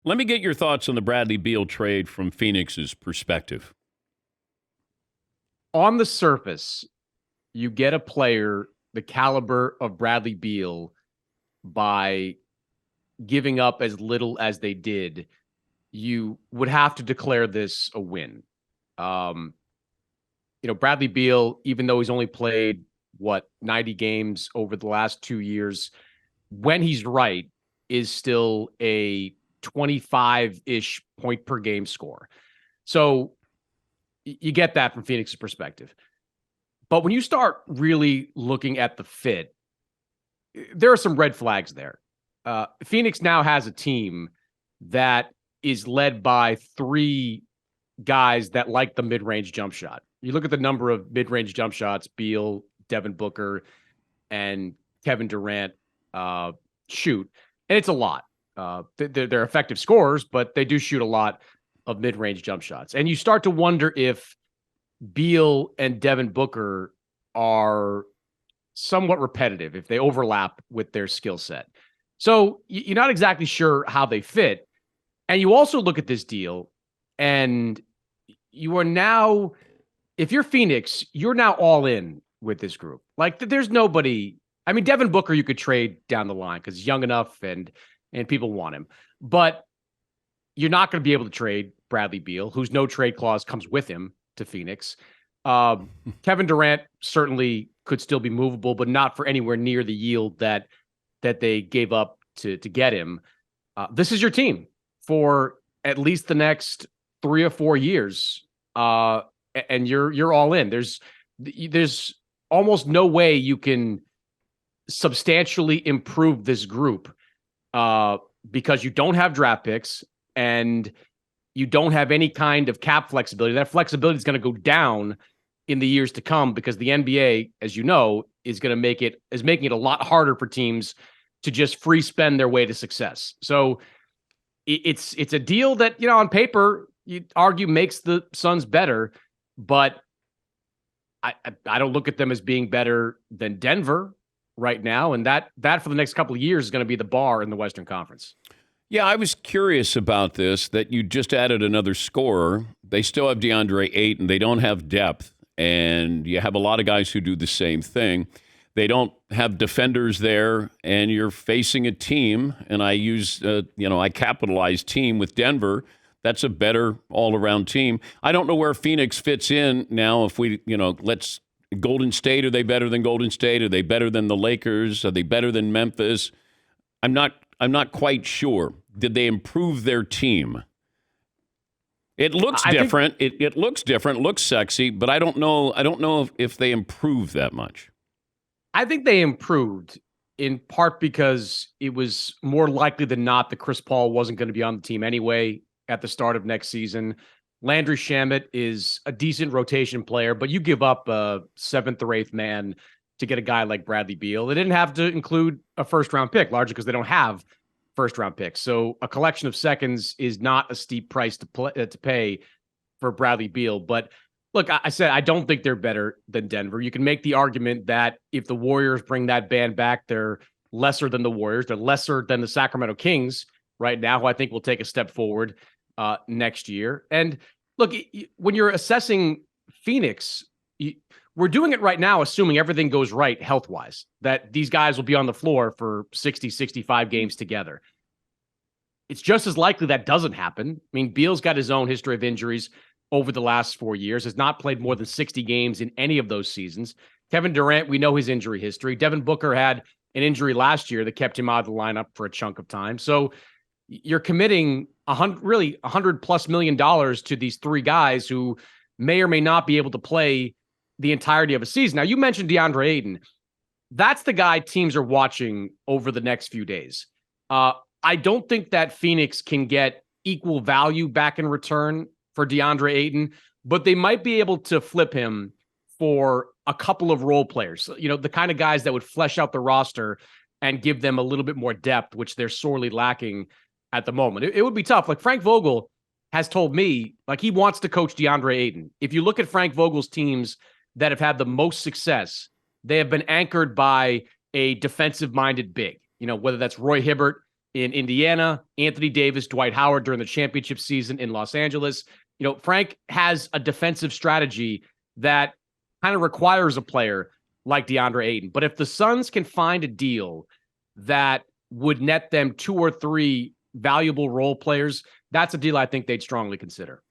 Let me get your thoughts on the Bradley Beal trade from Phoenix's perspective. On the surface, you get a player the caliber of Bradley Beal by giving up as little as they did. You would have to declare this a win. Um, Bradley Beal, even though he's only played 90 games over the last 2 years, when he's right, is still a 25-ish point per game score. So you get that from Phoenix's perspective. But when you start really looking at the fit, there are some red flags there. Phoenix now has a team that is led by three guys that like the mid-range jump shot. You look at the number of mid-range jump shots Beal, Devin Booker, and Kevin Durant shoot, and it's a lot. They're effective scorers, but they do shoot a lot of mid-range jump shots. And you start to wonder if Beal and Devin Booker are somewhat repetitive, if they overlap with their skill set. So you're not exactly sure how they fit. And you also look at this deal, and you are now, if you're Phoenix, you're now all in with this group. Like, there's nobody. I mean, Devin Booker you could trade down the line because he's young enough and people want him. But you're not going to be able to trade Bradley Beal, whose no trade clause comes with him to Phoenix. Kevin Durant certainly could still be movable, but not for anywhere near the yield that they gave up to get him. This is your team for at least the next 3 or 4 years, and you're all in. There's almost no way you can substantially improve this group because you don't have draft picks and you don't have any kind of cap flexibility. That flexibility is going to go down in the years to come because the NBA, as you know, is making it a lot harder for teams to just free spend their way to success. So it's a deal that, on paper, you'd argue makes the Suns better, but I don't look at them as being better than Denver right now. And that for the next couple of years is going to be the bar in the Western Conference. Yeah, I was curious about this, that you just added another scorer. They still have DeAndre Ayton. They don't have depth. And you have a lot of guys who do the same thing. They don't have defenders there, and you're facing a team, and I I capitalize team with Denver. That's a better all-around team. I don't know where Phoenix fits in now. If we, Golden State, are they better than Golden State? Are they better than the Lakers? Are they better than Memphis? I'm not quite sure. Did they improve their team? It looks different. It looks different. It looks sexy, but I don't know. I don't know if they improved that much. I think they improved in part because it was more likely than not that Chris Paul wasn't going to be on the team anyway at the start of next season. Landry Shamet is a decent rotation player, but you give up a 7th or 8th man to get a guy like Bradley Beal. They didn't have to include a first-round pick, largely because they don't have first-round picks. So a collection of seconds is not a steep price to pay for Bradley Beal. But look, I said I don't think they're better than Denver. You can make the argument that if the Warriors bring that band back, they're lesser than the Warriors. They're lesser than the Sacramento Kings right now, who I think will take a step forward next year. And look, when you're assessing Phoenix, we're doing it right now, assuming everything goes right health-wise, that these guys will be on the floor for 60, 65 games together. It's just as likely that doesn't happen. I mean, Beal's got his own history of injuries over the last 4 years, has not played more than 60 games in any of those seasons. Kevin Durant, we know his injury history. Devin Booker had an injury last year that kept him out of the lineup for a chunk of time. So you're committing $100+ million to these three guys who may or may not be able to play the entirety of a season. Now, you mentioned DeAndre Ayton. That's the guy teams are watching over the next few days. I don't think that Phoenix can get equal value back in return for DeAndre Ayton, but they might be able to flip him for a couple of role players. The kind of guys that would flesh out the roster and give them a little bit more depth, which they're sorely lacking at the moment. It would be tough. Like, Frank Vogel has told me, he wants to coach DeAndre Ayton. If you look at Frank Vogel's teams that have had the most success, they have been anchored by a defensive-minded big. Whether that's Roy Hibbert in Indiana, Anthony Davis, Dwight Howard during the championship season in Los Angeles. Frank has a defensive strategy that kind of requires a player like DeAndre Ayton. But if the Suns can find a deal that would net them 2 or 3 valuable role players, that's a deal I think they'd strongly consider.